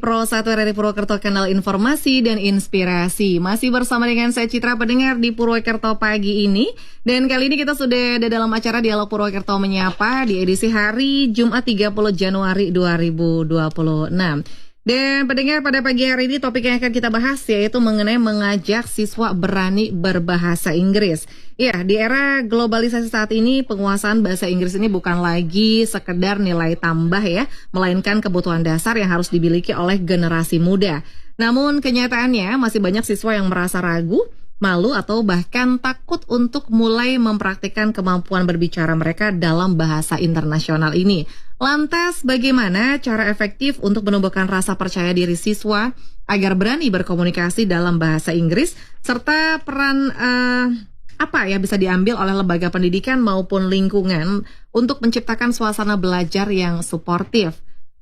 Pro 1 RRI Purwokerto, kanal informasi dan inspirasi. Masih bersama dengan saya Citra, pendengar di Purwokerto pagi ini. Dan kali ini kita sudah ada dalam acara Dialog Purwokerto Menyapa di edisi hari Jumat 30 Januari 2026. Dan pendengar, pada pagi hari ini topik yang akan kita bahas yaitu mengenai mengajak siswa berani berbahasa Inggris. Ya, di era globalisasi saat ini penguasaan bahasa Inggris ini bukan lagi sekedar nilai tambah ya, melainkan kebutuhan dasar yang harus dimiliki oleh generasi muda. Namun kenyataannya masih banyak siswa yang merasa ragu, malu atau bahkan takut untuk mulai mempraktikkan kemampuan berbicara mereka dalam bahasa internasional ini. Lantas bagaimana cara efektif untuk menumbuhkan rasa percaya diri siswa agar berani berkomunikasi dalam bahasa Inggris, serta peran apa ya bisa diambil oleh lembaga pendidikan maupun lingkungan untuk menciptakan suasana belajar yang suportif?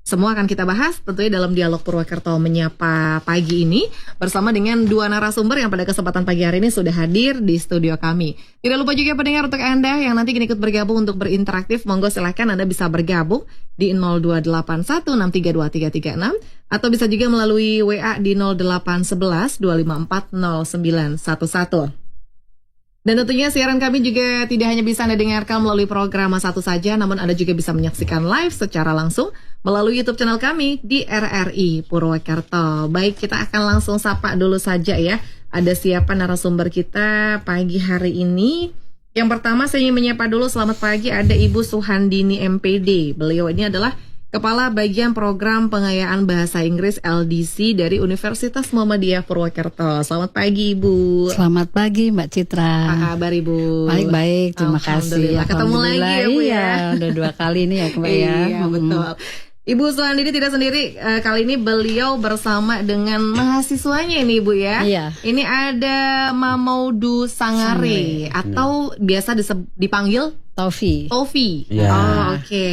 Semua akan kita bahas tentunya dalam Dialog Purwokerto Menyapa pagi ini bersama dengan dua narasumber yang pada kesempatan pagi hari ini sudah hadir di studio kami. Tidak lupa juga pendengar, untuk Anda yang nanti ikut bergabung untuk berinteraktif, monggo silahkan Anda bisa bergabung di 02816323336 atau bisa juga melalui WA di 081125409111. Dan tentunya siaran kami juga tidak hanya bisa Anda dengarkan melalui program satu saja, namun Anda juga bisa menyaksikan live secara langsung melalui YouTube channel kami di RRI Purwokerto. Baik, kita akan langsung sapa dulu saja ya. Ada siapa narasumber kita pagi hari ini? Yang pertama saya ingin menyapa dulu, selamat pagi, ada Ibu Suhandini MPD. Beliau ini adalah Kepala Bagian Program Pengayaan Bahasa Inggris LDC dari Universitas Muhammadiyah Purwokerto. Selamat pagi Ibu. Selamat pagi Mbak Citra. Apa kabar Ibu? Baik-baik, terima kasih. Ketemu lagi ya Bu ya. Udah 2 kali nih ya Mbak ya. Iya betul. Ibu Suhandini tidak sendiri, kali ini beliau bersama dengan mahasiswanya ini Ibu ya. Iya. Ini ada Mamaudu Sangare atau biasa dipanggil Tofi. Yeah. Oh, oke.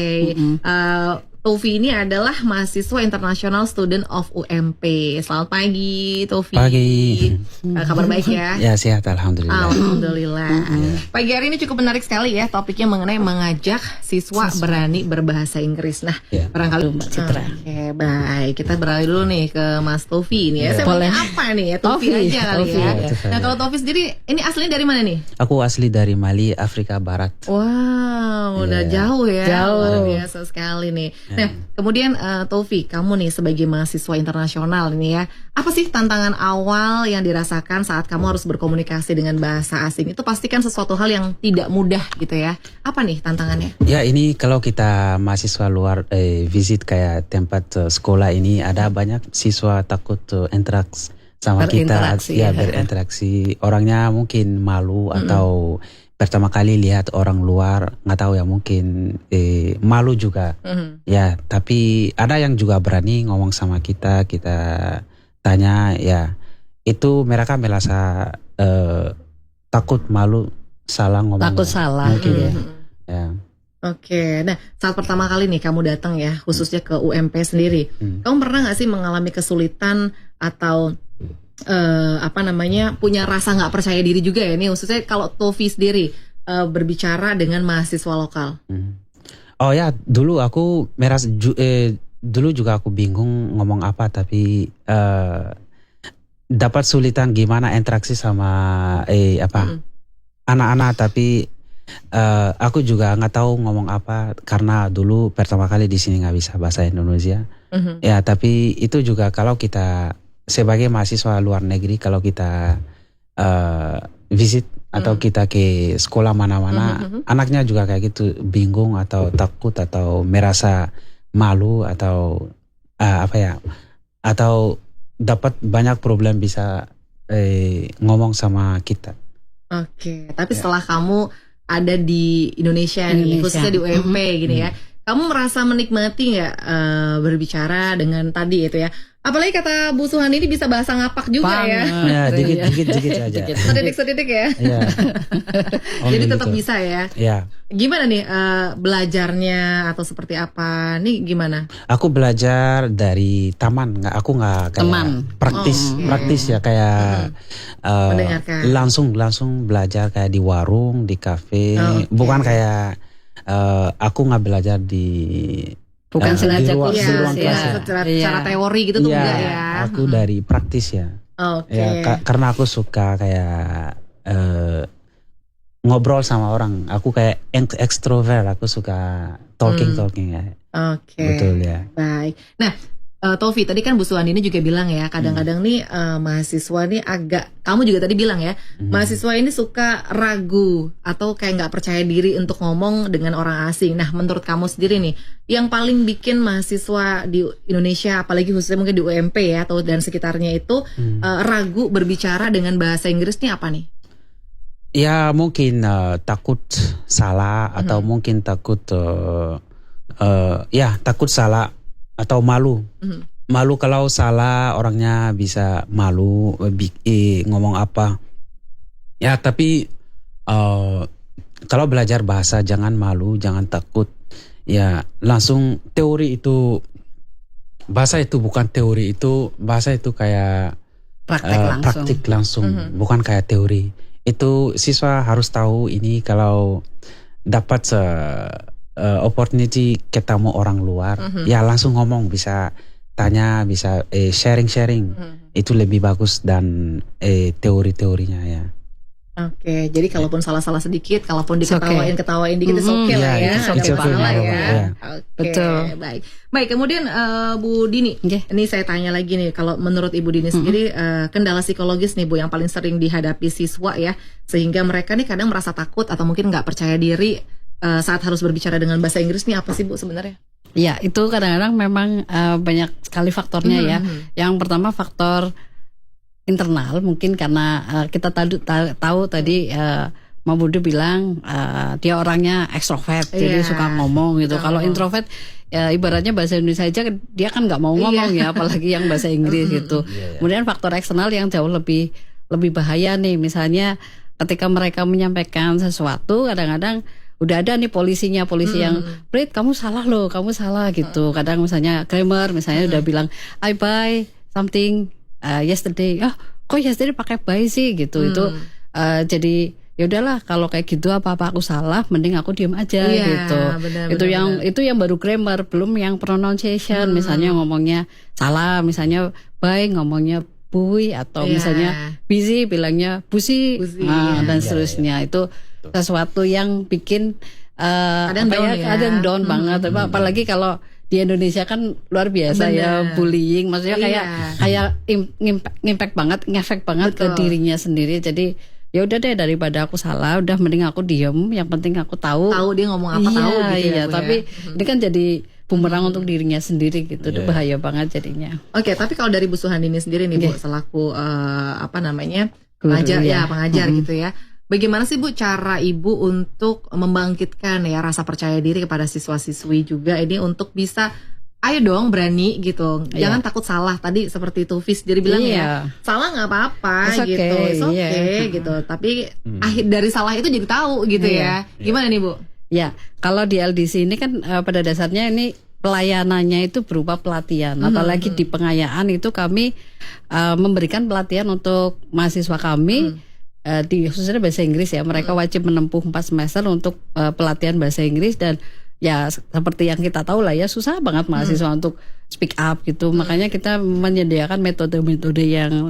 Tofi ini adalah mahasiswa internasional student of UMP. Selamat pagi Tofi. Pagi. Kabar baik ya? Ya, sehat alhamdulillah. Alhamdulillah. Pagi hari ini cukup menarik sekali ya, topiknya mengenai mengajak siswa berani berbahasa Inggris. Nah, barangkali Mbak Citra. Oke, baik. Kita beralih dulu nih ke Mas Tofi ini ya. Saya boleh apa nih ya? Tofi aja kali ya. Nah, kalau Tofi sendiri ini aslinya dari mana nih? Aku asli dari Mali, Afrika Barat. Wow, udah jauh ya. Luar biasa sekali nih. Nah, kemudian Tofi, kamu nih sebagai mahasiswa internasional ini ya, apa sih tantangan awal yang dirasakan saat kamu harus berkomunikasi dengan bahasa asing? Itu pastikan sesuatu hal yang tidak mudah gitu ya. Apa nih tantangannya? Ya, ini kalau kita mahasiswa luar visit kayak tempat sekolah ini, ada banyak siswa takut interaksi sama kita, ya berinteraksi. Orangnya mungkin malu atau pertama kali lihat orang luar, nggak tahu ya, mungkin malu juga. Ya, tapi ada yang juga berani ngomong sama kita tanya ya, itu mereka merasa takut, malu, salah ngomong. Takut salah mungkin ya. Oke, nah saat pertama kali nih kamu datang ya, khususnya ke UMP sendiri, kamu pernah nggak sih mengalami kesulitan atau punya rasa nggak percaya diri juga ya nih, khususnya kalau Tofi sendiri berbicara dengan mahasiswa lokal? Oh ya, dulu aku merasa dulu juga aku bingung ngomong apa, tapi dapat sulitan gimana interaksi sama anak-anak, tapi aku juga nggak tahu ngomong apa karena dulu pertama kali di sini nggak bisa bahasa Indonesia. Ya, tapi itu juga kalau kita sebagai mahasiswa luar negeri, kalau kita visit atau kita ke sekolah mana-mana, anaknya juga kayak gitu, bingung atau takut atau merasa malu atau atau dapat banyak problem bisa ngomong sama kita. Oke, tapi setelah kamu ada di Indonesia nih, khususnya di UMP gini ya, kamu merasa menikmati nggak berbicara dengan tadi itu ya? Apalagi kata Bu Suhandini bisa bahasa ngapak juga ya. Ya, dikit aja. Sedidik ya. Iya. Jadi tetap bisa ya. Iya. Gimana nih belajarnya atau seperti apa? Nih gimana? Aku belajar dari taman, aku nggak kayak praktis ya, kayak langsung belajar kayak di warung, di kafe. Bukan kayak aku nggak belajar di Bukan sengaja di ruang kelas ya. Secara teori gitu tuh enggak ya. Aku dari praktis ya. Oke. Ya, karena aku suka kayak ngobrol sama orang. Aku kayak ekstrovert. Aku suka talking ya. Oke. Betul ya. Baik. Nah, Tovi tadi kan Bu Suwandi ini juga bilang ya, kadang-kadang nih mahasiswa nih kamu juga tadi bilang ya, mahasiswa ini suka ragu atau kayak nggak percaya diri untuk ngomong dengan orang asing. Nah, menurut kamu sendiri nih, yang paling bikin mahasiswa di Indonesia, apalagi khususnya mungkin di UMP ya atau dan sekitarnya itu ragu berbicara dengan bahasa Inggris nih apa nih? Ya mungkin takut salah atau mungkin takut takut salah atau malu. Malu kalau salah, orangnya bisa malu ngomong apa. Ya tapi kalau belajar bahasa jangan malu, jangan takut. Ya langsung teori itu, bahasa itu bukan teori, itu bahasa itu kayak praktik langsung, bukan kayak teori. Itu siswa harus tahu ini kalau dapat opportunity ketemu orang luar, ya langsung ngomong, bisa tanya, bisa sharing. Itu lebih bagus dan teori-teorinya ya. Oke, jadi kalaupun salah-salah sedikit, kalaupun ketawain dikit itu oke lah ya, ada pahala ya. Oke, betul. Baik, kemudian Bu Dini, ini saya tanya lagi nih, kalau menurut Ibu Dini sendiri kendala psikologis nih Bu yang paling sering dihadapi siswa ya, sehingga mereka nih kadang merasa takut atau mungkin nggak percaya diri saat harus berbicara dengan bahasa Inggris nih apa sih Bu sebenarnya? Ya, itu kadang-kadang memang banyak sekali faktornya ya. Yang pertama faktor internal, mungkin karena kita tahu tadi Mbak Budi bilang dia orangnya ekstrovert, jadi suka ngomong gitu. Kalau introvert ya ibaratnya bahasa Indonesia aja dia kan nggak mau ngomong ya, apalagi yang bahasa Inggris gitu. Kemudian faktor eksternal yang jauh lebih bahaya nih, misalnya ketika mereka menyampaikan sesuatu, kadang-kadang udah ada nih polisi yang Brit kamu salah loh, kamu salah gitu. Kadang misalnya grammar misalnya udah bilang I buy something yesterday, kok yesterday pakai buy sih gitu. Itu jadi ya udahlah, kalau kayak gitu apa-apa aku salah, mending aku diam aja gitu. Itu yang baru grammar, belum yang pronunciation. Misalnya ngomongnya salah, misalnya buy ngomongnya bui, atau misalnya busy bilangnya busi. Dan seterusnya. Itu sesuatu yang bikin kadang down banget. Apalagi kalau di Indonesia kan luar biasa ya bullying, maksudnya kayak ngefek banget ke dirinya sendiri. Jadi ya udah deh, daripada aku salah, udah mending aku diem. Yang penting aku tahu dia ngomong apa, tahu gitu ya. Tapi ini kan jadi bumerang untuk dirinya sendiri gitu. Itu bahaya banget jadinya. Oke, tapi kalau dari Bu Suhandini sendiri nih Bu, selaku pengajar gitu ya. Bagaimana sih Bu cara Ibu untuk membangkitkan ya rasa percaya diri kepada siswa-siswi juga ini untuk bisa ayo dong berani gitu, jangan takut salah. Tadi seperti itu Fis jadi bilang ya, salah nggak apa-apa gitu, gitu. Tapi akhir dari salah itu jadi tahu gitu ya. Gimana nih Bu? Ya, kalau di LDC ini kan pada dasarnya ini pelayanannya itu berupa pelatihan. Apalagi di pengayaan itu kami memberikan pelatihan untuk mahasiswa kami. Khususnya bahasa Inggris ya, mereka wajib menempuh 4 semester untuk pelatihan bahasa Inggris. Dan ya seperti yang kita tahu lah ya, susah banget mahasiswa untuk speak up gitu. Makanya kita menyediakan metode-metode yang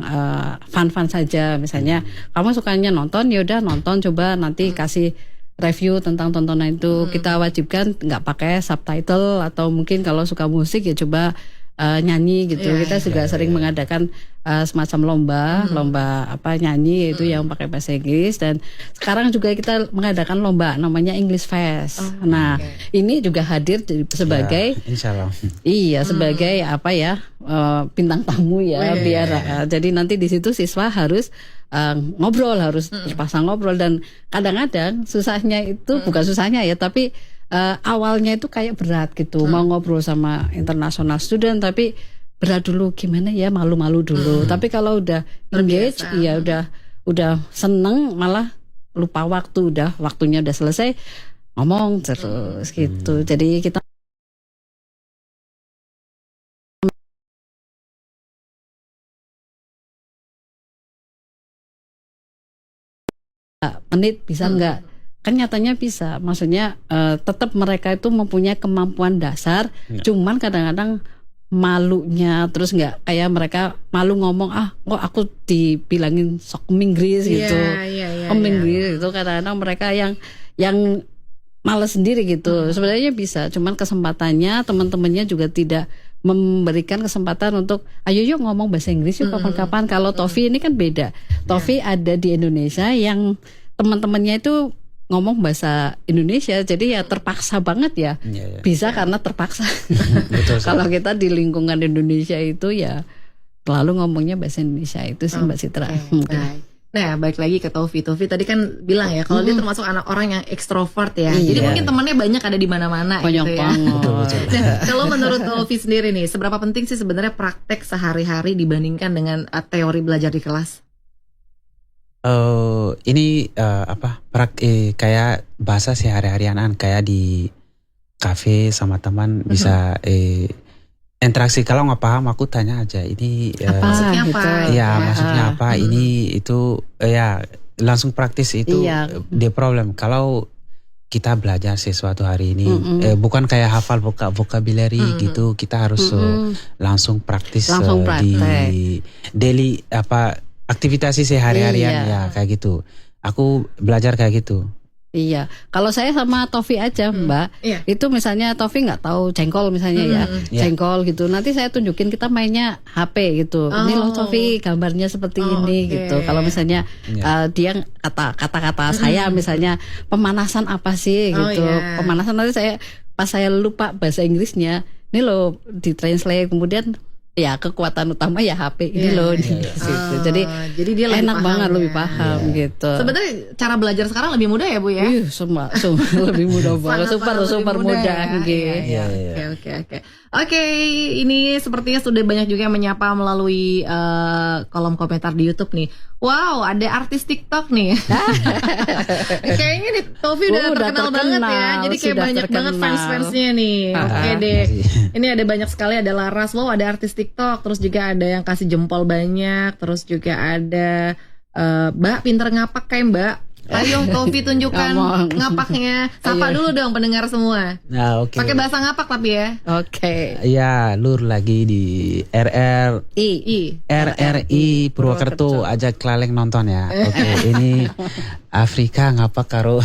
fun-fun saja. Misalnya kamu sukanya nonton, ya udah nonton, coba nanti kasih review tentang tontonan itu. Kita wajibkan nggak pakai subtitle, atau mungkin kalau suka musik ya coba nyanyi gitu. Kita juga sering mengadakan semacam lomba nyanyi itu yang pakai bahasa Inggris. Dan sekarang juga kita mengadakan lomba namanya English Fest. Ini juga hadir sebagai sebagai bintang tamu ya. Biar jadi nanti di situ siswa harus ngobrol, harus terpaksa ngobrol. Dan kadang-kadang susahnya itu bukan susahnya ya, tapi awalnya itu kayak berat gitu, mau ngobrol sama international student, tapi berat dulu, gimana ya, malu-malu dulu. Tapi kalau udah engage, ya udah seneng, malah lupa waktu, waktunya udah selesai, ngomong terus gitu. Jadi kita menit bisa nggak? kan nyatanya bisa. Maksudnya tetap mereka itu mempunyai kemampuan dasar, cuman kadang-kadang malunya, terus nggak kayak mereka malu ngomong kok aku dibilangin sok Inggris gitu, Inggris itu kadang-kadang mereka yang malas sendiri gitu. Sebenarnya bisa, cuman kesempatannya teman-temannya juga tidak memberikan kesempatan untuk ayo yuk ngomong bahasa Inggris yuk kapan-kapan. Kalau Tofi ini kan beda. Tofi ada di Indonesia yang teman-temannya itu ngomong bahasa Indonesia, jadi ya terpaksa banget ya. Bisa karena terpaksa. Kalau kita di lingkungan Indonesia itu ya selalu ngomongnya bahasa Indonesia itu sih Mbak Citra. Nah, balik lagi ke Tofi tadi kan bilang ya kalau dia termasuk anak orang yang ekstrovert ya. Jadi mungkin temannya banyak ada di mana-mana gitu ya. Nah, kalau menurut Tofi sendiri nih, seberapa penting sih sebenarnya praktek sehari-hari dibandingkan dengan teori belajar di kelas? Ini kayak bahasa sehari-harian kayak di kafe sama teman bisa interaksi. Kalau nggak paham aku tanya aja ini maksudnya apa? Ya maksudnya apa? Ini itu ya langsung praktis itu the problem. Kalau kita belajar sesuatu hari ini bukan kayak hafal vocabulary gitu, kita harus langsung praktis di daily aktivitas sehari-harian ya kayak gitu. Aku belajar kayak gitu. Iya, kalau saya sama Tofi aja Mbak, itu misalnya Tofi nggak tahu jengkol misalnya jengkol gitu. Nanti saya tunjukin kita mainnya HP gitu. Ini loh Tofi gambarnya seperti ini gitu. Kalau misalnya dia kata-kata saya misalnya pemanasan apa sih gitu. Pemanasan nanti pas saya lupa bahasa Inggrisnya, ini loh ditranslate kemudian. Ya kekuatan utama ya HP ini loh gitu. Jadi dia enak banget lebih paham gitu. Sebenarnya cara belajar sekarang lebih mudah ya Bu ya? Semua lebih mudah banget, super mudah. Oke, ini sepertinya sudah banyak juga yang menyapa melalui kolom komentar di YouTube nih. Wow, ada artis TikTok nih. Kayaknya nih Tofi udah terkenal banget ya. Jadi kayak banyak banget fans-fansnya nih. Oke deh. Ini ada banyak sekali, ada Laras. Wow, ada artis TikTok. Terus juga ada yang kasih jempol banyak. Terus juga ada Mbak pinter ngapak kayak Mbak. Ayo Tofi tunjukkan ngapaknya. Sapa dulu dong pendengar semua. Nah, pakai bahasa ngapak tapi ya. Ya, Lur lagi di RRI Purwokerto, ajak Klaleng nonton ya. Ini Afrika ngapak karo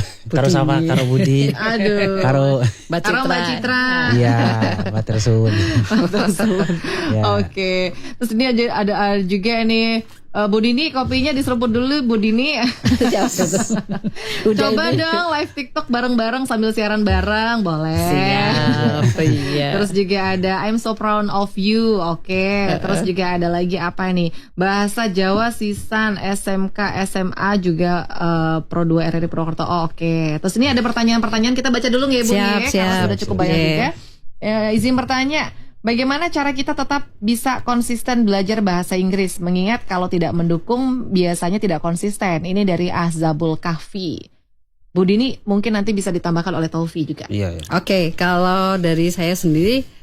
sama karo Budi. Aduh. Karo Mbak Citra. Iya, Mbak Tersun. Oke. Terus ini ada juga nih Bu Dini, kopinya diseruput dulu Bu Dini. Coba dong live TikTok bareng-bareng sambil siaran bareng, boleh. Siap. Terus juga ada I'm so proud of you. Terus juga ada lagi apa nih? Bahasa Jawa Sisan SMK SMA juga Pro 2 RRI Purwokerto. Terus ini ada pertanyaan-pertanyaan, kita baca dulu ya Bu ya, karena sudah cukup banyak juga. Izin bertanya, bagaimana cara kita tetap bisa konsisten belajar bahasa Inggris? Mengingat kalau tidak mendukung biasanya tidak konsisten. Ini dari Ahzabul Kahfi. Bu Dini mungkin nanti bisa ditambahkan oleh Taufi juga. Oke, kalau dari saya sendiri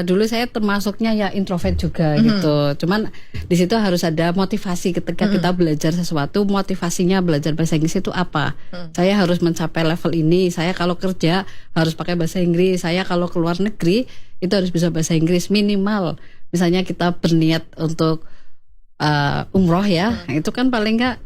dulu saya termasuknya ya introvert juga gitu. Cuman di situ harus ada motivasi ketika kita belajar sesuatu. Motivasinya belajar bahasa Inggris itu apa? Saya harus mencapai level ini. Saya kalau kerja harus pakai bahasa Inggris. Saya kalau keluar negeri itu harus bisa bahasa Inggris minimal. Misalnya kita berniat untuk umroh ya, itu kan paling nggak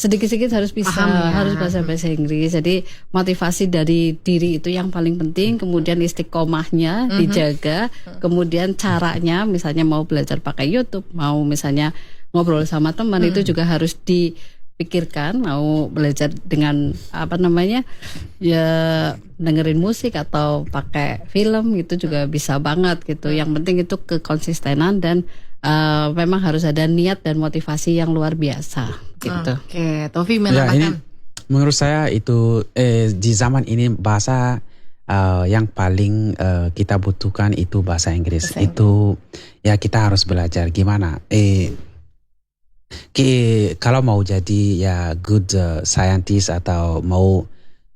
sedikit-sedikit harus bisa, harus bahasa Inggris. Jadi motivasi dari diri itu yang paling penting. Kemudian istiqomahnya dijaga. Kemudian caranya, misalnya mau belajar pakai YouTube, mau misalnya ngobrol sama teman, itu juga harus dipikirkan. Mau belajar dengan ya dengerin musik atau pakai film, itu juga bisa banget gitu. Yang penting itu kekonsistenan dan memang harus ada niat dan motivasi yang luar biasa gitu. Tofi menambahkan. Menurut saya itu di zaman ini bahasa yang paling kita butuhkan itu bahasa Inggris. Itu ya kita harus belajar gimana. Kalau mau jadi ya good scientist atau mau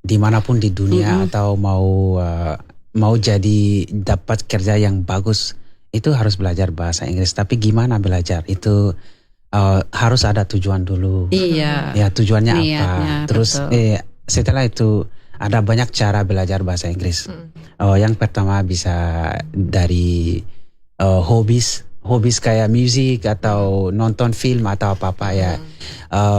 dimanapun di dunia atau mau jadi dapat kerja yang bagus, itu harus belajar bahasa Inggris. Tapi gimana belajar itu harus ada tujuan dulu. Iya. Ya tujuannya niatnya, apa? Terus setelah itu ada banyak cara belajar bahasa Inggris. Yang pertama bisa dari hobis kayak musik atau nonton film atau apa-apa ya.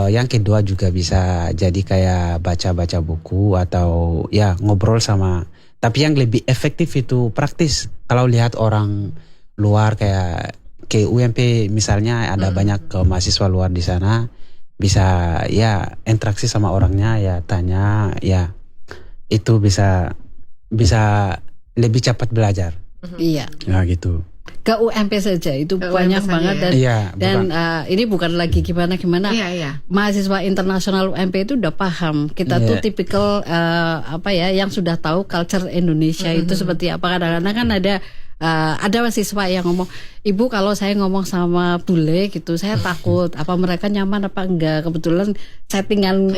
Yang kedua juga bisa jadi kayak baca-baca buku atau ya ngobrol sama. Tapi yang lebih efektif itu praktis. Kalau lihat orang luar kayak ke UMP misalnya ada banyak mahasiswa luar di sana, bisa ya interaksi sama orangnya ya, tanya ya, itu bisa lebih cepat belajar. Iya. Ya gitu. Ke UMP saja itu banyak banget dan ini bukan lagi gimana. Mahasiswa internasional UMP itu udah paham kita tuh tipikal yang sudah tahu culture Indonesia itu seperti apa. Kadang-kadang kan ada mahasiswa yang ngomong, ibu kalau saya ngomong sama bule gitu saya takut apa mereka nyaman apa enggak. Kebetulan settingan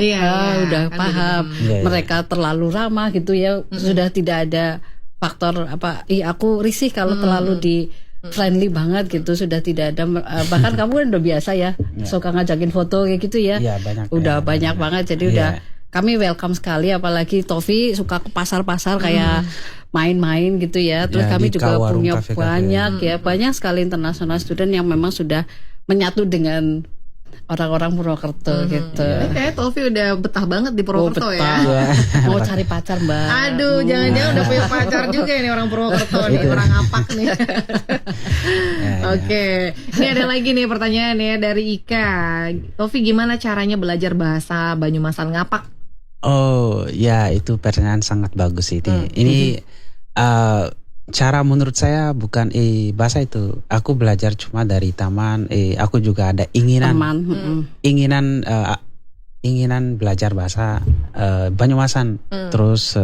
udah paham mereka terlalu ramah gitu ya, sudah tidak ada faktor aku risih kalau terlalu di friendly banget gitu, sudah tidak ada bahkan kamu kan udah biasa ya suka ngajakin foto kayak gitu ya, banyak banget jadi udah kami welcome sekali, apalagi Tofi suka ke pasar-pasar kayak main-main gitu ya, terus kami juga punya banyak sekali international student yang memang sudah menyatu dengan orang-orang Purwokerto gitu. Kayak Tofi udah betah banget di Purwokerto ya. Mau cari pacar Mbak. Aduh, jangan-jangan udah punya pacar juga nih orang Purwokerto nih, orang apak nih. Oke, ini ada lagi nih pertanyaan ya dari Ika. Tofi, gimana caranya belajar bahasa Banyumasan Ngapak? Oh ya, itu pertanyaan sangat bagus ini. Ini cara menurut saya bukan bahasa itu. Aku belajar cuma dari taman. Aku juga ada inginan belajar bahasa Banyumasan. Terus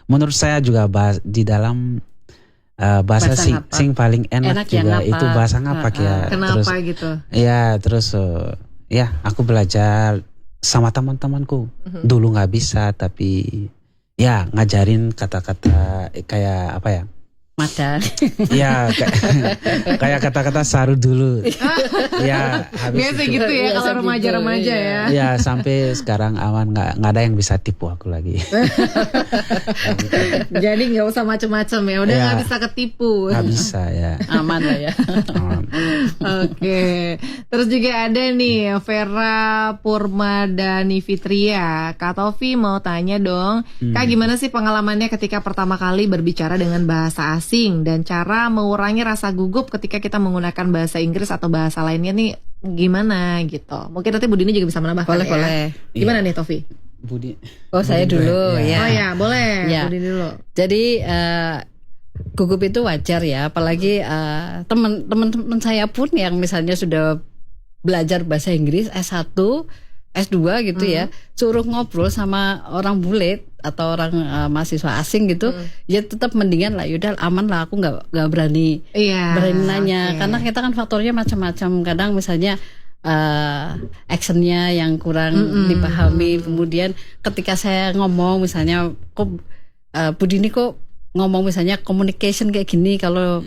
menurut saya juga di dalam bahasa sing paling enak juga itu bahasa Ngapak ya. Kenapa terus, gitu? Ya terus aku belajar sama teman-temanku. Dulu nggak bisa, tapi ya ngajarin kata-kata kayak apa ya? Madan. Ya kayak kata-kata saru dulu. Ya habis biasa itu, gitu ya kalau remaja-remaja ya. Ya sampai sekarang aman, nggak ada yang bisa tipu aku lagi. Jadi nggak usah macam-macam ya, udah nggak bisa ketipu. Nggak bisa ya. Aman lah ya. Oke. Terus juga ada nih Vera Purmadani Fitria. Kak Tofi mau tanya dong, Kak gimana sih pengalamannya ketika pertama kali berbicara dengan bahasa asing dan cara mengurangi rasa gugup ketika kita menggunakan bahasa Inggris atau bahasa lainnya nih gimana gitu. Mungkin nanti Budini juga bisa menambahkan. Boleh. Gimana nih Tofi? Budi. Saya dulu ya. Oh ya, boleh. Ya. Budini dulu. Jadi gugup itu wajar ya, apalagi teman-teman saya pun yang misalnya sudah belajar bahasa Inggris S1, S2 gitu ya, suruh ngobrol sama orang bule atau orang mahasiswa asing gitu, ya tetap mendingan lah, yaudah aman lah, aku nggak berani nanya, karena kita kan faktornya macam-macam. Kadang misalnya actionnya yang kurang dipahami, kemudian ketika saya ngomong misalnya kok Budini kok ngomong misalnya communication kayak gini, kalau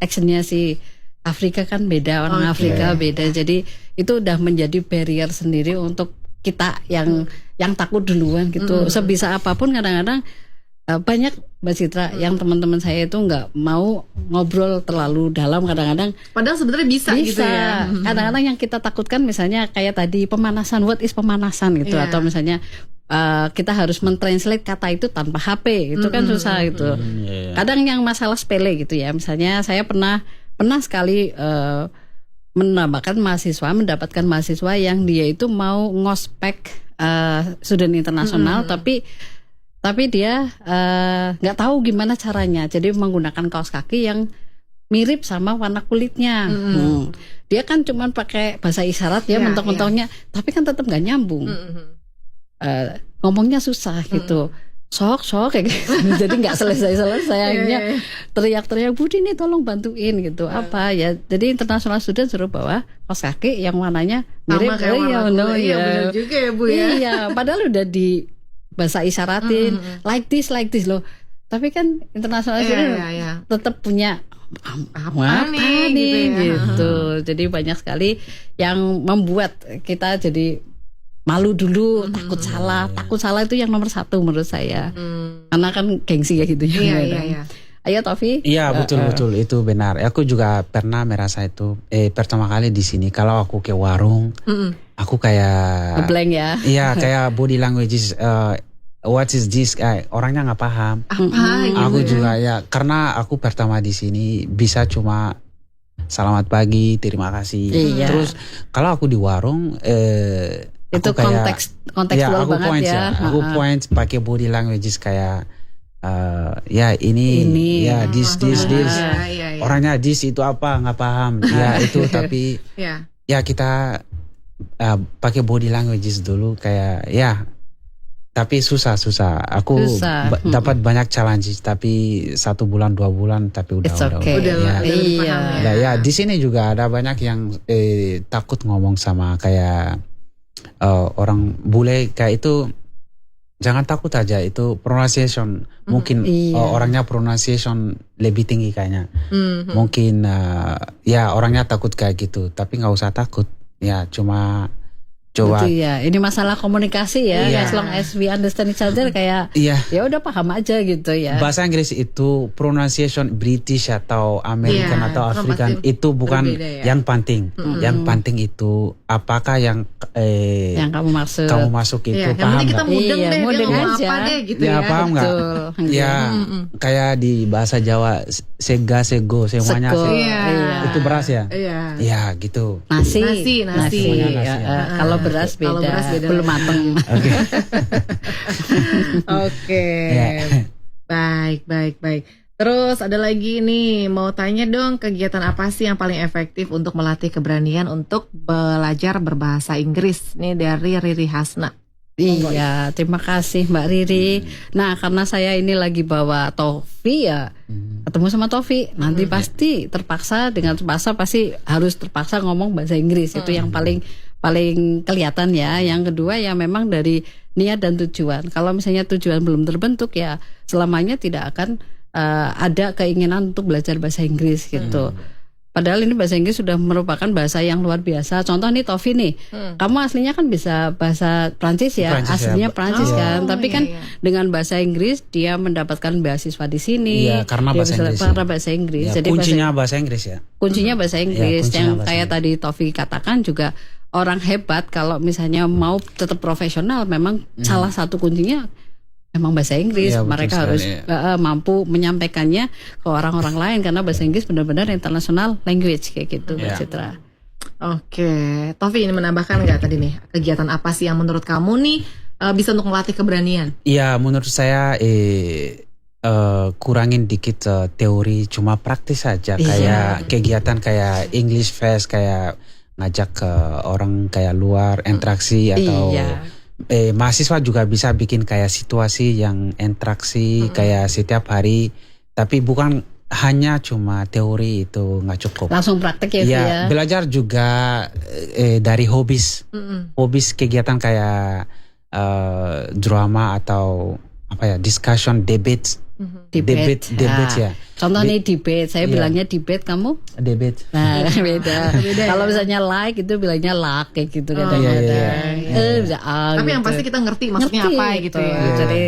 actionnya si Afrika kan beda, orang Afrika beda, jadi itu udah menjadi barrier sendiri untuk kita yang takut duluan gitu. Sebisa apapun kadang-kadang banyak Mbak Citra yang teman-teman saya itu nggak mau ngobrol terlalu dalam, kadang-kadang padahal sebenarnya bisa gitu ya. Kadang-kadang yang kita takutkan misalnya kayak tadi pemanasan, what is pemanasan gitu, atau misalnya kita harus mentranslate kata itu tanpa HP, itu kan susah gitu. Kadang yang masalah sepele gitu ya, misalnya saya pernah sekali mendapatkan mahasiswa yang dia itu mau ngospek student internasional, tapi dia nggak tahu gimana caranya, jadi menggunakan kaos kaki yang mirip sama warna kulitnya. Dia kan cuma pakai bahasa isyarat ya, mentok-mentoknya, tapi kan tetap nggak nyambung. Ngomongnya susah gitu. Sok kayak gitu. Jadi nggak selesai akhirnya teriak-teriak, Budi nih tolong bantuin gitu. Apa ya, jadi international student suruh bawa kaos kaki yang warnanya mirip bener juga ya Bu ya. Iya, padahal udah di bahasa isyaratin like this loh. Tapi kan international student tetap punya apa nih gitu. Jadi banyak sekali yang membuat kita jadi malu dulu, takut salah itu yang nomor 1 menurut saya. Karena kan gengsi ya gitu ya. Iya. Ayo Tofi. Iya betul itu benar. Aku juga pernah merasa itu. Pertama kali di sini kalau aku ke warung, aku kayak ngeblank ya. Iya kayak body language what is this? Orangnya nggak paham. Aku juga ya karena aku pertama di sini bisa cuma selamat pagi, terima kasih. Terus kalau aku di warung itu kontekstual banget ya. Aku point pakai body language kayak ini ya this. Orangnya this itu apa nggak paham. Ya itu tapi ya kita pakai body language dulu kayak ya. Tapi susah. Aku dapat banyak challenge tapi 1 bulan 2 bulan tapi udah. Ya di sini juga ada banyak yang takut ngomong sama kayak orang bule kayak itu. Jangan takut aja itu pronunciation mungkin orangnya pronunciation lebih tinggi kayaknya. Mungkin ya orangnya takut kayak gitu tapi nggak usah takut ya cuma coba. Betul ya. Ini masalah komunikasi ya. As long as we understand each other kayak ya udah paham aja gitu ya. Bahasa Inggris itu pronunciation British atau American atau African itu bukan yang penting. Yang penting itu apakah yang kamu masuk itu paham nggak? Kita mudeng aja. Apa deh gitu ya. Paham nggak? Ya kayak di bahasa Jawa sega sego semuanya itu beras ya. Ya gitu. Nasi. Kalau beras beda. Belum mateng. Oke. Baik. Terus ada lagi nih, mau tanya dong, kegiatan apa sih yang paling efektif untuk melatih keberanian untuk belajar berbahasa Inggris? Nih dari Riri Hasna. Iya, terima kasih Mbak Riri. Nah, karena saya ini lagi bawa Tofi ya, ketemu sama Tofi, nanti pasti harus terpaksa ngomong bahasa Inggris. Itu yang paling kelihatan ya. Yang kedua ya memang dari niat dan tujuan. Kalau misalnya tujuan belum terbentuk ya selamanya tidak akan ada keinginan untuk belajar bahasa Inggris gitu. Padahal ini bahasa Inggris sudah merupakan bahasa yang luar biasa. Contoh nih Tofi nih, kamu aslinya kan bisa bahasa Prancis ya, Prancis kan. Tapi kan dengan bahasa Inggris dia mendapatkan beasiswa di sini. Iya, karena bahasa Inggris. Ya, jadi kuncinya bahasa Inggris ya. Kuncinya bahasa Inggris yang kayak tadi Tofi katakan juga orang hebat kalau misalnya mau tetap profesional memang salah satu kuncinya memang bahasa Inggris. Mereka harus mampu menyampaikannya ke orang-orang lain karena bahasa Inggris benar-benar international language kayak gitu, Mbak Citra. Oke, Tofi ini menambahkan nggak tadi nih kegiatan apa sih yang menurut kamu nih bisa untuk melatih keberanian? Iya, menurut saya kurangin dikit teori, cuma praktis saja kayak kegiatan kayak English Fest kayak ngajak ke orang kayak luar interaksi atau mahasiswa juga bisa bikin kayak situasi yang interaksi kayak setiap hari, tapi bukan hanya cuma teori itu nggak cukup. Langsung praktek ya. Belajar juga dari hobis kegiatan kayak drama atau discussion, debate ya. Contoh nih debate, saya bilangnya debate, kamu? Debate. Nah, beda. Kalau misalnya like itu bilangnya like kayak gitu kadang-kadang. Tapi yang pasti kita ngerti maksudnya apa gitu ya. Jadi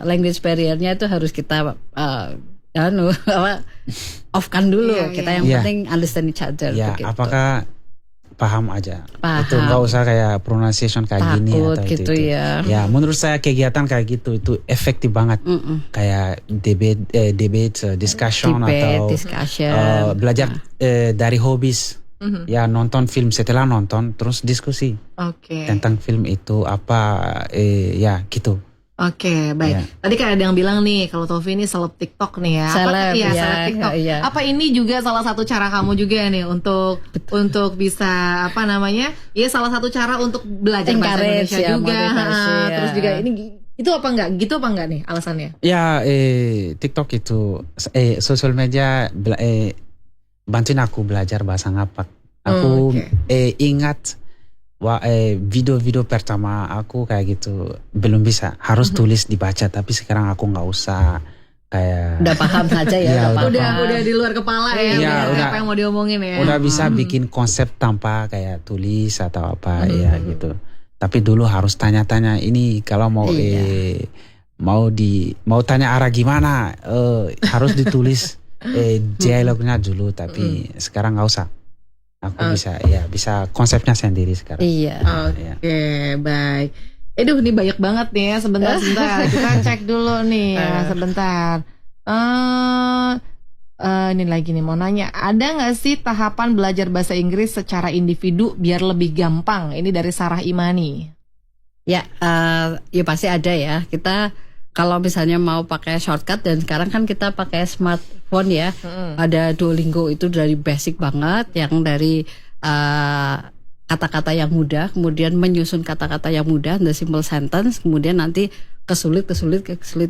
language barrier-nya itu harus kita off-kan dulu. Kita yang penting understand each other. Ya, gitu. apakah paham aja. Itu nggak usah kayak pronunciation kayak gini atau gitu itu. Ya, menurut saya kegiatan kayak gitu itu efektif banget. Kayak debate, discussion atau belajar dari hobis. Ya, nonton film, setelah nonton terus diskusi tentang film itu apa ya gitu. Oke, baik. Tadi kan ada yang bilang nih kalau Tofi ini seleb TikTok nih ya. Seleb TikTok. Apa ini juga salah satu cara kamu juga nih untuk bisa Ya salah satu cara untuk belajar bahasa Indonesia juga. Terus juga ini itu apa enggak? Gitu apa enggak nih alasannya? Ya, TikTok itu sosial media bantuin aku belajar bahasa ngapak. Aku ingat video-video pertama aku kayak gitu belum bisa, harus tulis dibaca, tapi sekarang aku nggak usah kayak udah paham saja ya, udah di luar kepala ya, udah apa yang mau diomongin ya, udah bisa bikin konsep tanpa kayak tulis atau apa ya gitu. Tapi dulu harus tanya-tanya ini kalau mau mau tanya arah gimana, harus ditulis dialognya dulu. Tapi sekarang nggak usah. Aku bisa konsepnya sendiri sekarang. Iya. Oke, baik. Ini banyak banget nih ya. Sebentar. Kita cek dulu nih ya, sebentar. Ini lagi nih mau nanya, ada nggak sih tahapan belajar bahasa Inggris secara individu biar lebih gampang? Ini dari Sarah Imani. Ya, ya pasti ada ya. Kita kalau misalnya mau pakai shortcut, dan sekarang kan kita pakai smartphone ya, ada Duolingo, itu dari basic banget, yang dari kata-kata yang mudah, kemudian menyusun kata-kata yang mudah, the simple sentence, kemudian nanti kesulit.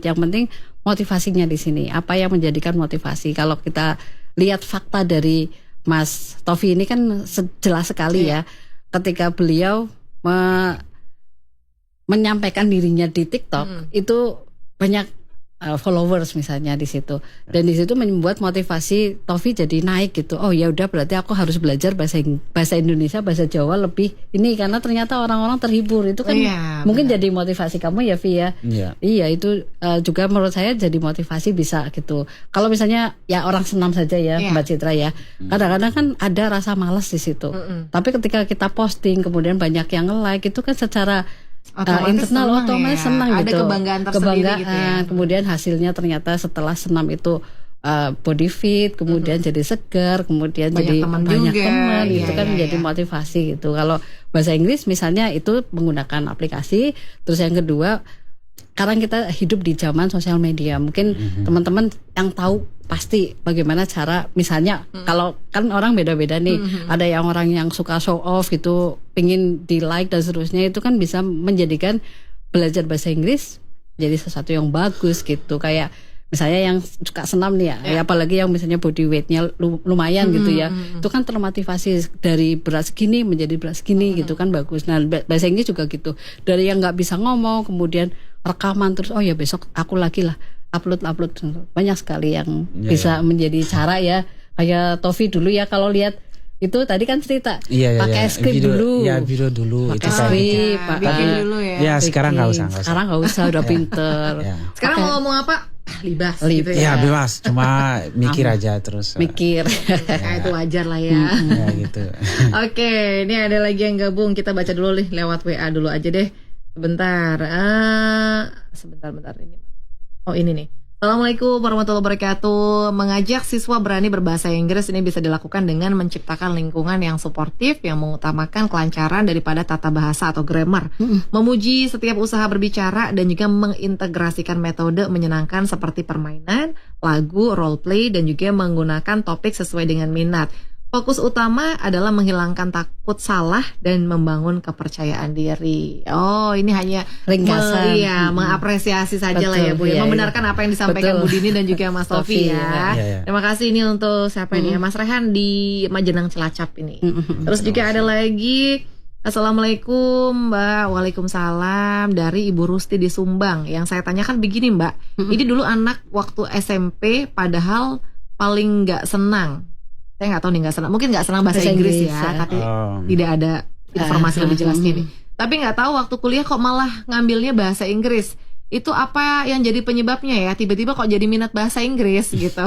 Yang penting motivasinya di sini. Apa yang menjadikan motivasi? Kalau kita lihat fakta dari Mas Tofi ini kan jelas sekali ya, ketika beliau menyampaikan dirinya di TikTok, itu banyak followers misalnya di situ, dan di situ membuat motivasi Tofi jadi naik gitu. Oh ya udah, berarti aku harus belajar bahasa Indonesia, bahasa Jawa lebih ini, karena ternyata orang-orang terhibur. Itu kan mungkin jadi motivasi kamu ya, Vi ya. Iya, itu juga menurut saya jadi motivasi bisa gitu. Kalau misalnya ya orang senam saja ya, Mbak Citra ya, kadang-kadang kan ada rasa malas di situ. Tapi ketika kita posting kemudian banyak yang nge-like, itu kan secara internal otomatis senang ada gitu. Kebanggaan tersendiri gitu ya. Kemudian hasilnya ternyata setelah senam itu body fit, kemudian jadi segar, kemudian banyak jadi teman banyak juga. teman, itu kan menjadi motivasi gitu. Kalau bahasa Inggris misalnya itu menggunakan aplikasi. Terus yang kedua, sekarang kita hidup di zaman sosial media. Mungkin teman-teman yang tahu pasti bagaimana cara, misalnya kalau kan orang beda-beda nih, ada yang orang yang suka show off gitu, pingin di like dan seterusnya, itu kan bisa menjadikan belajar bahasa Inggris jadi sesuatu yang bagus gitu. Kayak misalnya yang suka senam nih ya, apalagi yang misalnya body weightnya lumayan gitu ya, itu kan termotivasi dari berat segini menjadi berat segini gitu kan, bagus. Nah bahasa Inggris juga gitu, dari yang nggak bisa ngomong kemudian rekaman terus, oh ya besok aku lagi lah upload, banyak sekali yang bisa menjadi cara ya. Kayak Tofi dulu ya, kalau lihat itu tadi kan cerita pakai skrip dulu, video dulu, pakai skrip, bikin dulu ya. Ya sekarang nggak usah. Sekarang nggak usah, udah pinter. Sekarang mau ngomong apa? Libas gitu ya. Ya bebas, cuma mikir aja terus. Mikir. Nah, itu wajar lah ya. Ya gitu. Oke, ini ada lagi yang gabung, kita baca dulu nih lewat WA dulu aja deh. Sebentar ini. Oh ini nih. Assalamualaikum warahmatullahi wabarakatuh. Mengajak siswa berani berbahasa Inggris ini bisa dilakukan dengan menciptakan lingkungan yang suportif, yang mengutamakan kelancaran daripada tata bahasa atau grammar. Memuji setiap usaha berbicara dan juga mengintegrasikan metode menyenangkan seperti permainan, lagu, role play, dan juga menggunakan topik sesuai dengan minat. Fokus utama adalah menghilangkan takut salah dan membangun kepercayaan diri. Oh, ini hanya ringkasan. Mengapresiasi saja lah ya Bu. Membenarkan apa yang disampaikan Bu Dini dan juga Mas Tofi ya. Terima kasih ini untuk siapa ini ya, Mas Rehan di Majenang Cilacap ini. Terus juga ada lagi, Assalamualaikum Mbak. Waalaikumsalam, dari Ibu Rusti di Sumbang. Yang saya tanyakan begini Mbak, ini dulu anak waktu SMP padahal paling nggak senang. Saya nggak tahu nih, nggak senang, mungkin nggak senang bahasa Inggris ya, tapi tidak ada informasi lebih jelas gini. Tapi nggak tahu waktu kuliah kok malah ngambilnya bahasa Inggris. Itu apa yang jadi penyebabnya ya? Tiba-tiba kok jadi minat bahasa Inggris gitu.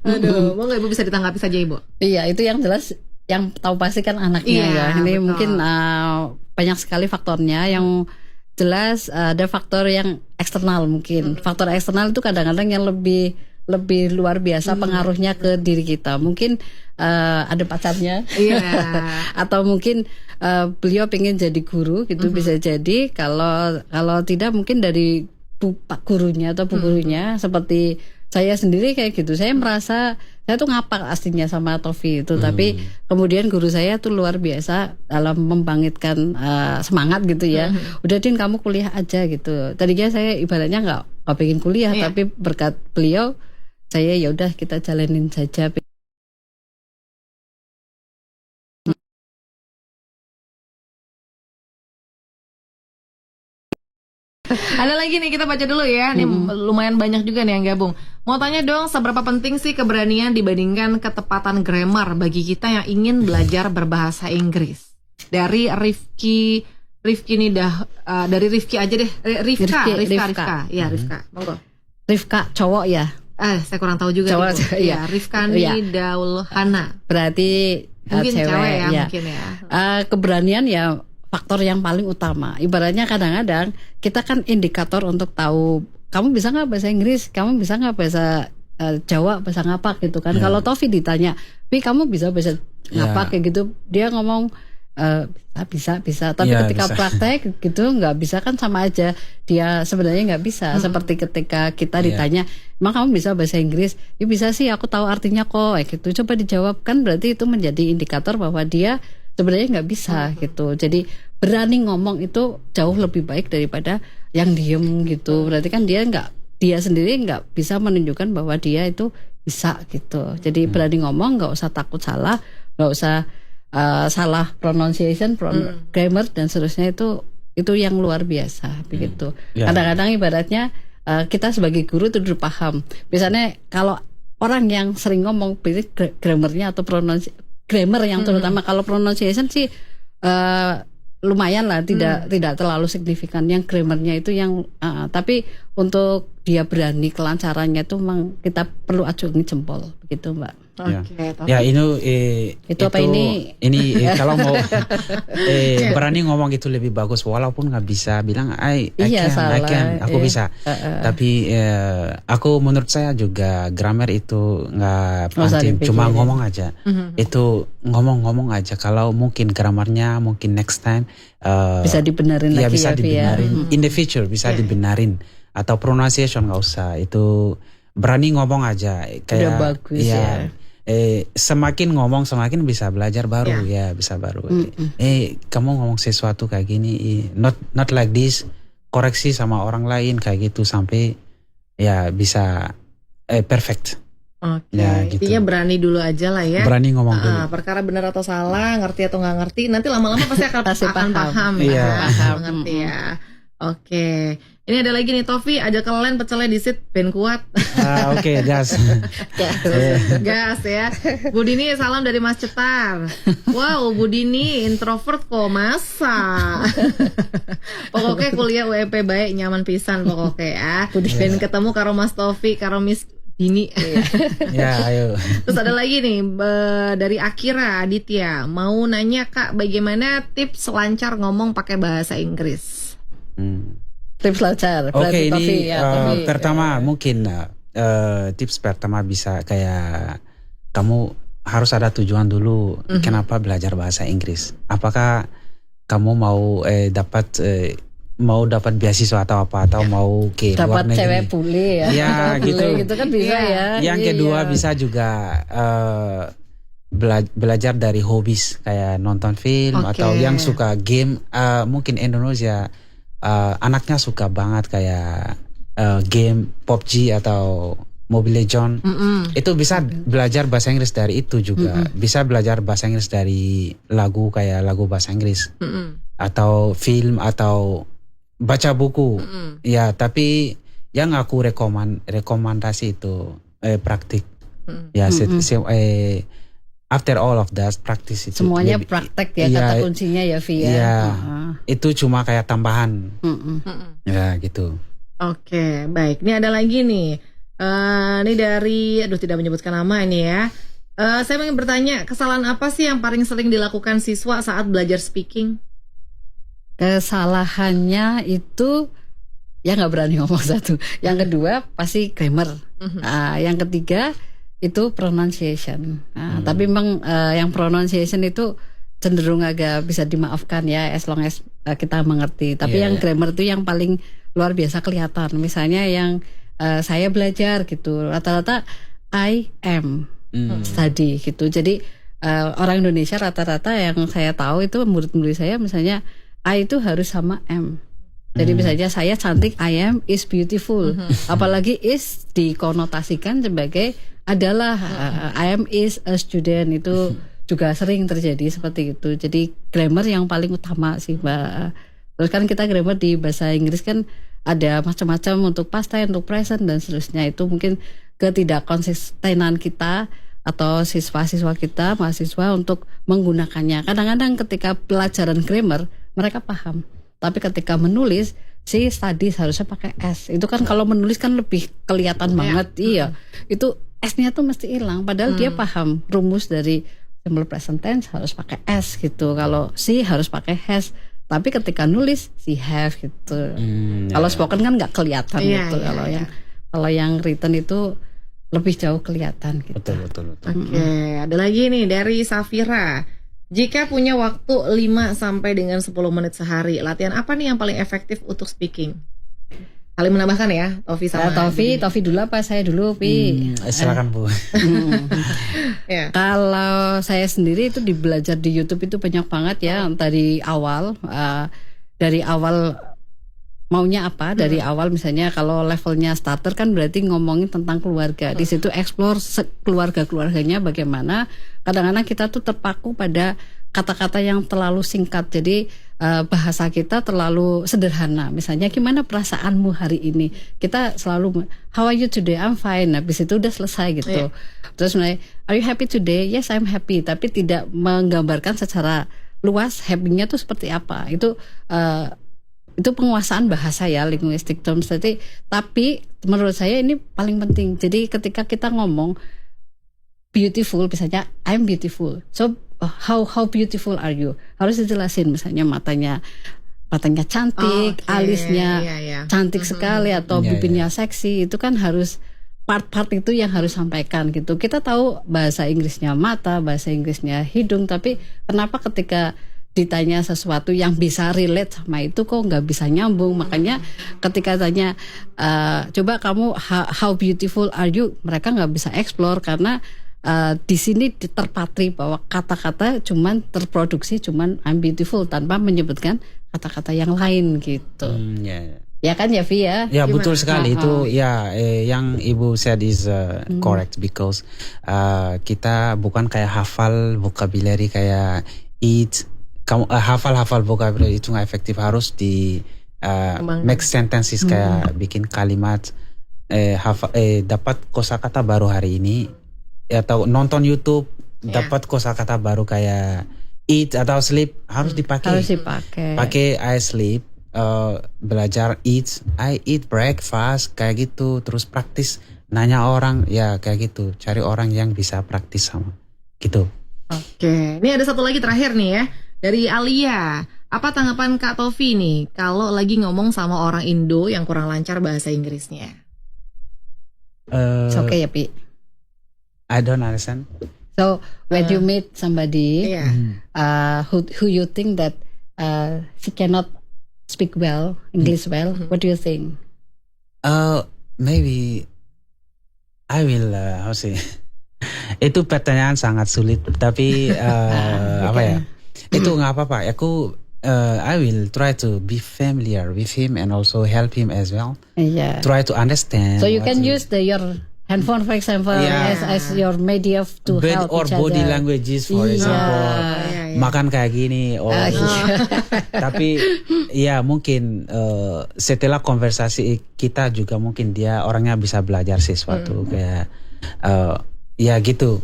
Aduh, mau nggak Ibu bisa ditanggapi saja Ibu? Iya, itu yang jelas yang tahu pasti kan anaknya ya. Ini betul. Mungkin banyak sekali faktornya. Yang jelas ada faktor yang eksternal mungkin. Faktor eksternal itu kadang-kadang yang lebih luar biasa pengaruhnya ke diri kita. Mungkin ada pacarnya, atau mungkin beliau pengen jadi guru gitu, bisa jadi. Kalau tidak mungkin dari pak gurunya atau bu gurunya. Seperti saya sendiri kayak gitu, saya merasa saya tuh ngapal aslinya sama Tofi itu, tapi kemudian guru saya tuh luar biasa dalam membangkitkan semangat gitu ya. Udah Din, kamu kuliah aja gitu. Tadinya saya ibaratnya nggak pengen kuliah, tapi berkat beliau saya ya udah kita jalanin saja. Ada lagi nih, kita baca dulu ya. Nih lumayan banyak juga nih yang gabung. Mau tanya dong, seberapa penting sih keberanian dibandingkan ketepatan grammar bagi kita yang ingin belajar berbahasa Inggris? dari Rifki dari Rifki aja deh. Rifka. Ya, Rifka. Monggo. Rifka cowok ya? Saya kurang tahu juga. Cowok, iya. Rifkani Daulhana. Berarti mungkin cewek ya, ya. Mungkin ya. Keberanian ya faktor yang paling utama. Ibaratnya kadang-kadang kita kan indikator untuk tahu kamu bisa nggak bahasa Inggris, kamu bisa nggak bahasa Jawa, bahasa ngapak gitu kan. Kalau Tofi ditanya, kamu bisa bahasa ngapak kayak gitu, dia ngomong bisa. Tapi ketika praktek gitu nggak bisa kan sama aja. Dia sebenarnya nggak bisa. Seperti ketika kita ditanya, emang kamu bisa bahasa Inggris? Ya bisa sih, aku tahu artinya kok. Gitu. Coba dijawab, kan berarti itu menjadi indikator bahwa dia sebenarnya nggak bisa gitu. Jadi berani ngomong itu jauh lebih baik daripada yang diem gitu. Berarti kan dia sendiri nggak bisa menunjukkan bahwa dia itu bisa gitu. Jadi berani ngomong, nggak usah takut salah, nggak usah salah pronunciation, grammar dan seterusnya, itu yang luar biasa begitu. Kadang-kadang ibaratnya kita sebagai guru itu udah paham. Misalnya kalau orang yang sering ngomong grammarnya atau grammar yang terutama, kalau pronunciation sih lumayan lah, tidak terlalu signifikan. Yang grammarnya itu yang tapi untuk dia berani kelancarannya itu memang kita perlu acungi jempol begitu, Mbak. Ya itu apa ini? Ini kalau mau berani ngomong itu lebih bagus, walaupun nggak bisa bilang I can, aku bisa. Tapi aku menurut saya juga grammar itu nggak penting, cuma ngomong aja. Itu ngomong aja. Kalau mungkin grammarnya mungkin next time bisa dibenerin lagi, bisa dibenerin. In the future bisa dibenerin. Atau pronunciation nggak usah, itu berani ngomong aja. Kayak udah bagus ya. Semakin ngomong semakin bisa belajar baru bisa baru. Kamu ngomong sesuatu kayak gini, not like this, koreksi sama orang lain kayak gitu sampai ya bisa perfect. Gitu. Intinya berani dulu aja lah ya. Berani ngomong dulu. Perkara benar atau salah, ngerti atau nggak ngerti, nanti lama-lama pasti akan paham. Ngerti ya. Oke. Ini ada lagi nih, Tofi, aja kalian pecelnya disit ben kuat. Oke, gas. Gas ya. Bu Dini, salam dari Mas Cetar. Wow, Bu Dini introvert kok, masa. Pokoknya kuliah UMP baik, nyaman pisan pokoknya ya. Ben ketemu karo Mas Tofi, karo Miss Dini. Ya, ayo. Terus ada lagi nih dari Akira Aditya, mau nanya Kak, bagaimana tips lancar ngomong pakai bahasa Inggris? Tips lancar. Oke, ini pertama mungkin tips pertama bisa kayak kamu harus ada tujuan dulu. Kenapa belajar bahasa Inggris? Apakah kamu mau dapat beasiswa atau apa, atau mau ke luar negeri? Dapat cewek bule ya? Ya gitu. Gitu kan bisa ya. Yang kedua bisa juga belajar dari hobis kayak nonton film atau yang suka game. Mungkin Indonesia anaknya suka banget kayak game PUBG atau Mobile Legends. Itu bisa belajar bahasa Inggris dari itu juga. Bisa belajar bahasa Inggris dari lagu kayak lagu bahasa Inggris. Atau film atau baca buku. Ya, tapi yang aku rekomendasi itu praktik. Ya, after all of that, practice itu. Semuanya praktek ya, kata kuncinya ya, Via. Iya, itu cuma kayak tambahan. Ya gitu. Oke, baik. Ini ada lagi nih. Ini dari, tidak menyebutkan nama ini ya. Saya ingin bertanya, kesalahan apa sih yang paling sering dilakukan siswa saat belajar speaking? Kesalahannya itu ya nggak berani ngomong satu. Yang kedua pasti grammar. Yang ketiga itu pronunciation. Tapi memang yang pronunciation itu cenderung agak bisa dimaafkan ya, as long as kita mengerti. Tapi yang grammar itu yang paling luar biasa kelihatan. Misalnya yang saya belajar gitu, rata-rata I am study gitu. Jadi orang Indonesia rata-rata yang saya tahu itu murid-murid saya, misalnya I itu harus sama am. Jadi misalnya saya cantik, I am is beautiful. Apalagi is dikonotasikan sebagai adalah I am is a student, itu juga sering terjadi seperti itu. Jadi grammar yang paling utama sih, Mbak. Terus kan kita grammar di bahasa Inggris kan ada macam-macam untuk past tense, untuk present dan seterusnya. Itu mungkin ketidakkonsistenan kita atau siswa-siswa kita, mahasiswa untuk menggunakannya. Kadang-kadang ketika pelajaran grammar mereka paham, tapi ketika menulis si studies harusnya pakai S. Itu kan kalau menulis kan lebih kelihatan banget, iya. Itu S-nya tuh mesti hilang. Padahal dia paham rumus dari simple present tense harus pakai S gitu. Kalau si harus pakai has. Tapi ketika nulis si have gitu. Kalau spoken kan nggak kelihatan gitu. Kalau yang written itu lebih jauh kelihatan gitu. Betul. Oke, ada lagi nih dari Safira. Jika punya waktu 5 sampai dengan 10 menit sehari, latihan apa nih yang paling efektif untuk speaking? Saling menambahkan ya, Tofi sama Tofi dulu apa saya dulu, Pi? Silakan Bu. Ya. Kalau saya sendiri itu belajar di YouTube itu banyak banget ya, dari awal maunya apa dari awal. Misalnya kalau levelnya starter kan berarti ngomongin tentang keluarga. Di situ explore keluarganya bagaimana. Kadang-kadang kita tuh terpaku pada kata-kata yang terlalu singkat. Jadi bahasa kita terlalu sederhana. Misalnya gimana perasaanmu hari ini? Kita selalu how are you today? I'm fine. Habis itu udah selesai gitu. Terus mulai are you happy today? Yes, I'm happy. Tapi tidak menggambarkan secara luas happy-nya tuh seperti apa. Itu penguasaan bahasa ya, linguistic terms. Tapi menurut saya ini paling penting. Jadi ketika kita ngomong beautiful, misalnya I'm beautiful. So how beautiful are you? Harus dijelasin, misalnya matanya cantik, alisnya cantik sekali, atau bibirnya seksi. Itu kan harus part-part itu yang harus sampaikan gitu. Kita tahu bahasa Inggrisnya mata, bahasa Inggrisnya hidung, tapi kenapa ketika ditanya sesuatu yang bisa relate sama itu kok nggak bisa nyambung? Makanya ketika tanya coba kamu how beautiful are you, mereka nggak bisa explore karena di sini terpatri bahwa kata-kata cuman terproduksi cuman I'm beautiful tanpa menyebutkan kata-kata yang lain gitu. Ya kan ya Vi ya? Ya betul sekali itu ya yang Ibu said is correct because kita bukan kayak hafal vocabulary kayak eat. Kamu hafal vocabulary itu nggak efektif, harus di make sentences kayak bikin kalimat dapat kosakata baru hari ini, atau nonton YouTube dapat kosakata baru kayak eat atau sleep harus dipakai. Pakai I sleep, belajar I eat breakfast kayak gitu, terus praktis nanya orang ya kayak gitu, cari orang yang bisa praktis sama gitu. Oke, ini ada satu lagi terakhir nih ya. Dari Alia, apa tanggapan Kak Tofi nih kalau lagi ngomong sama orang Indo yang kurang lancar bahasa Inggrisnya? It's okay ya Pi? I don't understand. So when you meet somebody who you think that she cannot speak well English well, what do you think? Maybe I will how say? Itu pertanyaan sangat sulit, tapi apa ya? Itu nggak apa-apa. Aku I will try to be familiar with him and also help him as well. Try to understand. So you can use your handphone, for example, as your media to help or each body other. languages, for example. Makan kayak gini. Tapi ya mungkin setelah konversasi kita juga mungkin dia orangnya bisa belajar sesuatu kayak ya gitu.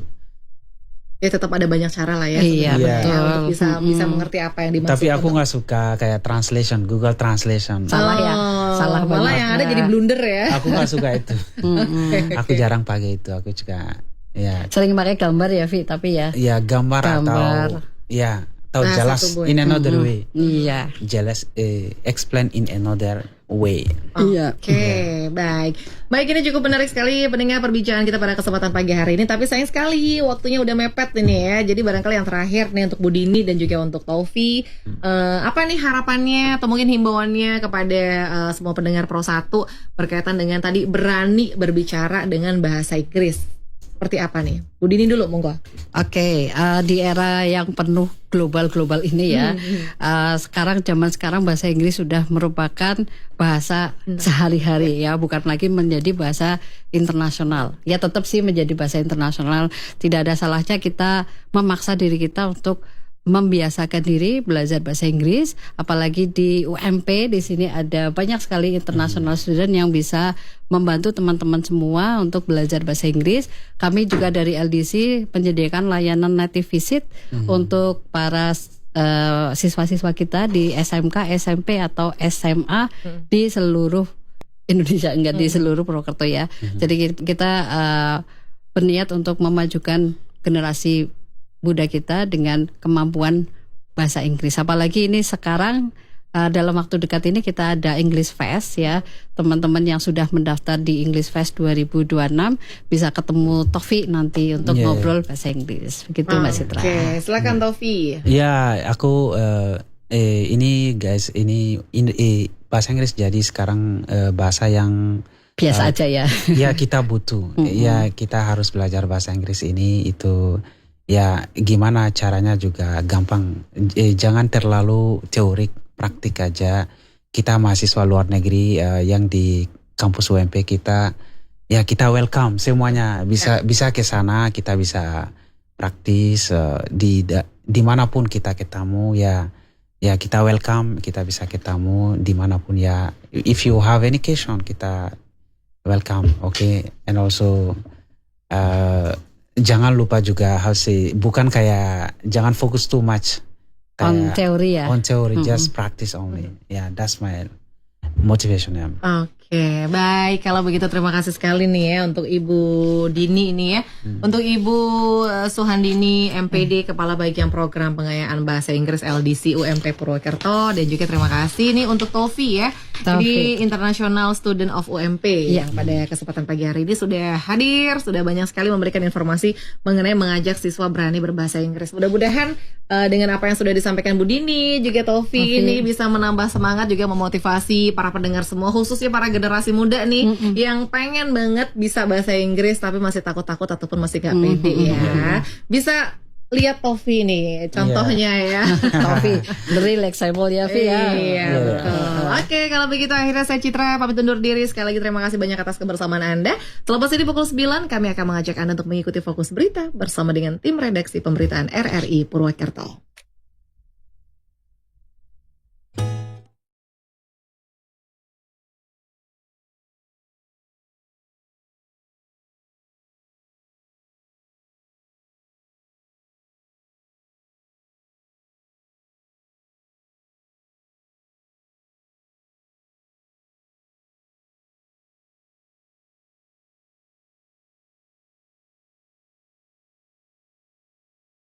Ya tetap ada banyak cara lah ya, untuk bisa mengerti apa yang dimaksud. Tapi aku nggak suka kayak translation, Google Translation. Salah malah yang ada jadi blunder ya. Aku nggak suka itu. Aku jarang pakai itu. Aku juga sering pakai gambar ya Vi, tapi ya. Ya gambar. Atau jelas in another way. Iya. Jelas explain in another way. Oke, baik. Baik, ini cukup menarik sekali pendengar perbincangan kita pada kesempatan pagi hari ini. Tapi sayang sekali waktunya udah mepet ini ya. Jadi barangkali yang terakhir nih untuk Bu Dini dan juga untuk Taufi, apa nih harapannya atau mungkin himbauannya kepada semua pendengar Pro 1 berkaitan dengan tadi berani berbicara dengan bahasa Inggris? Seperti apa nih? Bu Dini dulu, monggo. Oke, di era yang penuh global ini ya, zaman sekarang bahasa Inggris sudah merupakan bahasa sehari-hari ya, bukan lagi menjadi bahasa internasional. Ya tetap sih menjadi bahasa internasional. Tidak ada salahnya kita memaksa diri kita untuk membiasakan diri belajar bahasa Inggris, apalagi di UMP di sini ada banyak sekali international student yang bisa membantu teman-teman semua untuk belajar bahasa Inggris. Kami juga dari LDC menyediakan layanan native visit untuk para siswa-siswa kita di SMK, SMP atau SMA di seluruh Indonesia, enggak di seluruh Purwokerto ya. Jadi kita berniat untuk memajukan generasi muda kita dengan kemampuan bahasa Inggris. Apalagi ini sekarang dalam waktu dekat ini kita ada English Fest ya. Teman-teman yang sudah mendaftar di English Fest 2026 bisa ketemu Tofi nanti untuk ngobrol bahasa Inggris. Begitu Mbak Citra. Oke, silakan Tofi. Ya, aku ini guys, ini bahasa Inggris jadi sekarang bahasa yang biasa aja ya. Ya, kita butuh. Ya, kita harus belajar bahasa Inggris ini itu. Ya, gimana caranya juga gampang. Jangan terlalu teorik, praktik aja. Kita mahasiswa luar negeri yang di kampus UMP kita, ya kita welcome semuanya. Bisa ke sana, kita bisa praktis dimanapun kita ketemu ya. Ya kita welcome, kita bisa ketemu dimanapun ya. If you have any question, kita welcome, okay. And also jangan lupa juga bukan kayak jangan fokus too much on teori ya. On theory, just practice only. Yeah, that's my motivation ya. Oke, baik. Kalau begitu terima kasih sekali nih ya untuk Ibu Dini ini ya. Untuk Ibu Suhandini MPD, Kepala Bagian Program Pengayaan Bahasa Inggris LDC UMP Purwokerto, dan juga terima kasih nih untuk Tofi ya. Jadi International Student of UMP yang pada kesempatan pagi hari ini sudah hadir, sudah banyak sekali memberikan informasi mengenai mengajak siswa berani berbahasa Inggris. Mudah-mudahan dengan apa yang sudah disampaikan Bu Dini juga Tofi ini bisa menambah semangat juga memotivasi para pendengar semua, khususnya para generasi muda nih yang pengen banget bisa bahasa Inggris tapi masih takut-takut ataupun masih gak pede ya. Bisa lihat Tofi nih contohnya ya. Tofi very flexible ya Vi ya. Iya betul. Oke, kalau begitu akhirnya saya Citra pamit undur diri. Sekali lagi terima kasih banyak atas kebersamaan Anda. Selepas ini pukul 9 kami akan mengajak Anda untuk mengikuti Fokus Berita bersama dengan tim redaksi pemberitaan RRI Purwokerto.